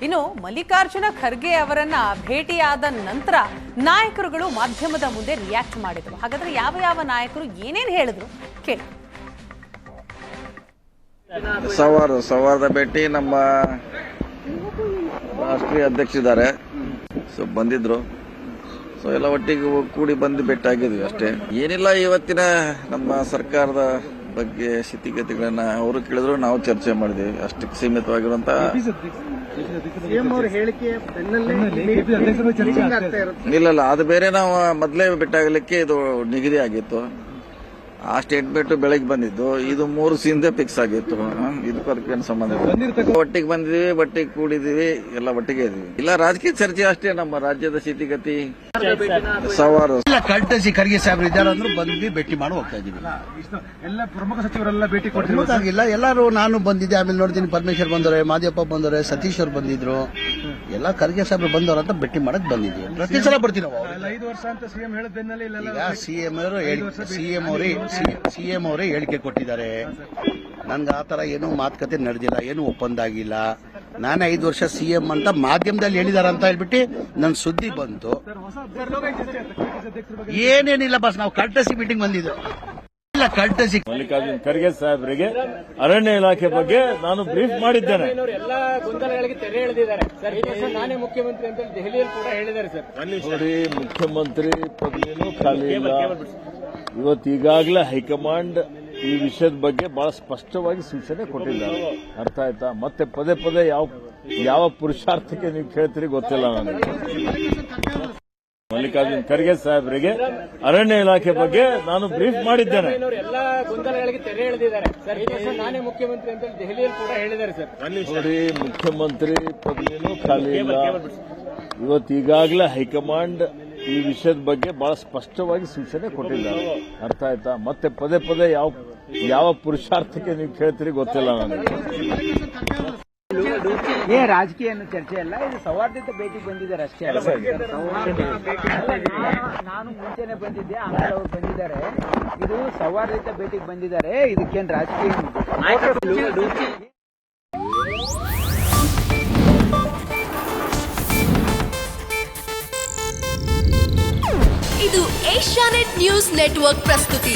ಇನ್ನು ಮಲ್ಲಿಕಾರ್ಜುನ ಖರ್ಗೆ ಅವರನ್ನ ಭೇಟಿಯಾದ ನಂತರ ನಾಯಕರುಗಳು ಮಾಧ್ಯಮದ ಮುಂದೆ ರಿಯಾಕ್ಟ್ ಮಾಡಿದ್ರು. ಹಾಗಾದ್ರೆ ಯಾವ ಯಾವ ನಾಯಕರು ಏನೇನು ಹೇಳಿದ್ರು ಕೇಳಿ. ಸವಾರದ ಭೇಟಿ ನಮ್ಮ ರಾಷ್ಟ್ರೀಯ ಅಧ್ಯಕ್ಷರಿದ್ದಾರೆ. ಸೊ ಬಂದಿದ್ರು. ಸೊ ಎಲ್ಲ ಒಟ್ಟಿಗೆ ಕೂಡಿ ಬಂದು ಭೇಟಿ ಆಗಿದ್ವಿ ಅಷ್ಟೇ. ಏನಿಲ್ಲ, ಇವತ್ತಿನ ನಮ್ಮ ಸರ್ಕಾರದ ಬಗ್ಗೆ ಸ್ಥಿತಿಗತಿಗಳನ್ನ ಅವರು ಕೇಳಿದ್ರು, ನಾವು ಚರ್ಚೆ ಮಾಡಿದ್ವಿ. ಅಷ್ಟಕ್ಕೆ ಸೀಮಿತವಾಗಿರುವಂತ ಇಲ್ಲ, ಅದು ಬೇರೆ. ನಾವು ಮೊದಲೇ ಭೇಟಿಯಾಗಲಿಕ್ಕೆ ಇದು ನಿಗದಿ ಆಗಿತ್ತು. ಆ ಸ್ಟೇಟ್ಮೆಂಟ್ ಬೆಳಗ್ಗೆ ಬಂದಿದ್ದು, ಇದು 3 ಸೀನ್ದೆ ಫಿಕ್ಸ್ ಆಗಿತ್ತು. ಇದಕ್ಕೇನು ಸಂಬಂಧ ಇಲ್ಲ. ಒಟ್ಟಿಗೆ ಬಂದಿದೀವಿ, ಒಟ್ಟಿಗೆ ಕೂಡಿದೀವಿ, ಎಲ್ಲ ಒಟ್ಟಿಗೆ ಇದೀವಿ. ಇಲ್ಲ, ರಾಜಕೀಯ ಚರ್ಚೆ ಅಷ್ಟೇ. ನಮ್ಮ ರಾಜ್ಯದ ಸ್ಥಿತಿಗತಿ ಸವಾರು ಕಲ್ಟಸಿ ಖರ್ಗೆ ಸಾಹೇಬ್ರು ಇದ್ದಾರೆ ಅಂದ್ರೂ ಬಂದ್ವಿ, ಭೇಟಿ ಮಾಡಿ ಹೋಗ್ತಾ ಇದೀವಿ. ಎಲ್ಲ ಪ್ರಮುಖ ಸಚಿವರೆಲ್ಲ ಭೇಟಿ ಕೊಟ್ಟಿಲ್ಲ. ಎಲ್ಲರೂ ನಾನು ಬಂದಿದ್ದೆ, ಆಮೇಲೆ ನೋಡ್ತೀನಿ ಪರಮೇಶ್ವರ್ ಬಂದವ್ರೆ, ಮಾದೇವಪ್ಪ ಬಂದವ್ರೆ, ಸತೀಶ್ ಅವ್ರು ಬಂದಿದ್ರು. ಎಲ್ಲ ಖರ್ಗೆ ಸಾಹೇಬ್ರು ಬಂದವ್ರ ಅಂತ ಭೇಟಿ ಮಾಡಕ್ ಬಂದಿದ್ವಿ. ಪ್ರತಿ ಸಲ ಬರ್ತೀವಿ ನಾವು. 5 ವರ್ಷ ಅಂತ ಸಿಎಂ ಹೇಳಿದ ಬೆನ್ನಲ್ಲೇ ಈಗ ಸಿಎಂ ಅವರೇ ಹೇಳಿಕೆ ಕೊಟ್ಟಿದ್ದಾರೆ. ನನ್ಗೆ ಆತರ ಏನು ಮಾತುಕತೆ ನಡೆದಿಲ್ಲ, ಏನು ಒಪ್ಪಂದ ಆಗಿಲ್ಲ. ನಾನೇ 5 ವರ್ಷ ಸಿಎಂ ಅಂತ ಮಾಧ್ಯಮದಲ್ಲಿ ಹೇಳಿದಾರ ಅಂತ ಹೇಳ್ಬಿಟ್ಟು ನನ್ ಸುದ್ದಿ ಬಂತು. ಏನೇನಿಲ್ಲ ಬಸ್, ನಾವು ಕಲ್ಟಸಿ ಮೀಟಿಂಗ್ ಬಂದಿದ್ದು. ಕಲ್ಟಸಿ ಮಲ್ಲಿಕಾರ್ಜುನ ಖರ್ಗೆ ಸಾಹೇಬರಿಗೆ ಅರಣ್ಯ ಇಲಾಖೆ ಬಗ್ಗೆ ನಾನು ಬ್ರೀಫ್ ಮಾಡಿದ್ದೇನೆ. ಎಲ್ಲ ಗೊಂದಲಗಳಿಗೆ ತೆರೆ ಎಳೆದಿದ್ದಾರೆ ಸರ್. ಈ ದಿವಸ ನಾನೇ ಮುಖ್ಯಮಂತ್ರಿ ಅಂತ ದೆಹಲಿಯಲ್ಲಿ ಕೂಡ ಹೇಳಿದ್ದಾರೆ ಸರ್. ನೋಡಿ, ಮುಖ್ಯಮಂತ್ರಿ ಪದವಿನೂ ಖಾಲಿ ಇಲ್ಲ. ಇವತ್ತು ಈಗಾಗಲೇ ಹೈಕಮಾಂಡ್ ಈ ವಿಷಯದ ಬಗ್ಗೆ ಬಹಳ ಸ್ಪಷ್ಟವಾಗಿ ಸೂಚನೆ ಕೊಟ್ಟಿದ್ದಾರೆ. ಅರ್ಥ ಆಯ್ತಾ? ಮತ್ತೆ ಪದೇ ಪದೇ ಯಾವ ಪುರುಷಾರ್ಥಕ್ಕೆ ನೀವು ಕೇಳ್ತೀರಿ ಗೊತ್ತಿಲ್ಲ ನನಗೆ. ಮಲ್ಲಿಕಾರ್ಜುನ ಖರ್ಗೆ ಸಾಹೇಬರಿಗೆ ಅರಣ್ಯ ಇಲಾಖೆ ಬಗ್ಗೆ ನಾನು ಬ್ರೀಫ್ ಮಾಡಿದ್ದೇನೆ. ಎಲ್ಲ ಗೊಂದಲಗಳಿಗೆ ತೆರೆ ಎಳೆದಿದ್ದಾರೆ ಸರ್. ಈ ದಿವಸ ನಾನೇ ಮುಖ್ಯಮಂತ್ರಿ ಅಂತ ದೆಹಲಿಯಲ್ಲಿ ಕೂಡ ಹೇಳಿದ್ದಾರೆ ಸರ್. ನೋಡಿ, ಮುಖ್ಯಮಂತ್ರಿ ಪದವಿನೂ ಖಾಲಿ ಇಲ್ಲ. ಇವತ್ತು ಈಗಾಗಲೇ ಹೈಕಮಾಂಡ್ ಈ ವಿಷಯದ ಬಗ್ಗೆ ಬಹಳ ಸ್ಪಷ್ಟವಾಗಿ ಸೂಚನೆ ಕೊಟ್ಟಿದ್ದಾರೆ. ಅರ್ಥ ಆಯ್ತಾ? ಮತ್ತೆ ಪದೇ ಪದೇ ಯಾವ ಪುರುಷಾರ್ಥಕ್ಕೆ ನೀವು ಕೇಳ್ತೀರಿ ಗೊತ್ತಿಲ್ಲ ನನಗೆ. ರಾಜಕೀಯ ಚರ್ಚೆ ಅಲ್ಲ, ಇದು ಸೌಹಾರ್ದತೆ ಭೇಟಿಗೆ ಬಂದಿದ್ದಾರೆ ಅಷ್ಟೇ ಅಲ್ಲ. ನಾನು ಮುಂಚೆನೆ ಬಂದಿದ್ದೆ, ಆಮೇಲೆ ಅವ್ರು ಬಂದಿದ್ದಾರೆ. ಇದು ಸೌಹಾರ್ದತೆ ಭೇಟಿಗೆ ಬಂದಿದ್ದಾರೆ. ಇದಕ್ಕೇನು ರಾಜಕೀಯ ಇದು ಏಷ್ಯಾನೆಟ್ ನ್ಯೂಸ್ ನೆಟ್ವರ್ಕ್ ಪ್ರಸ್ತುತಿ.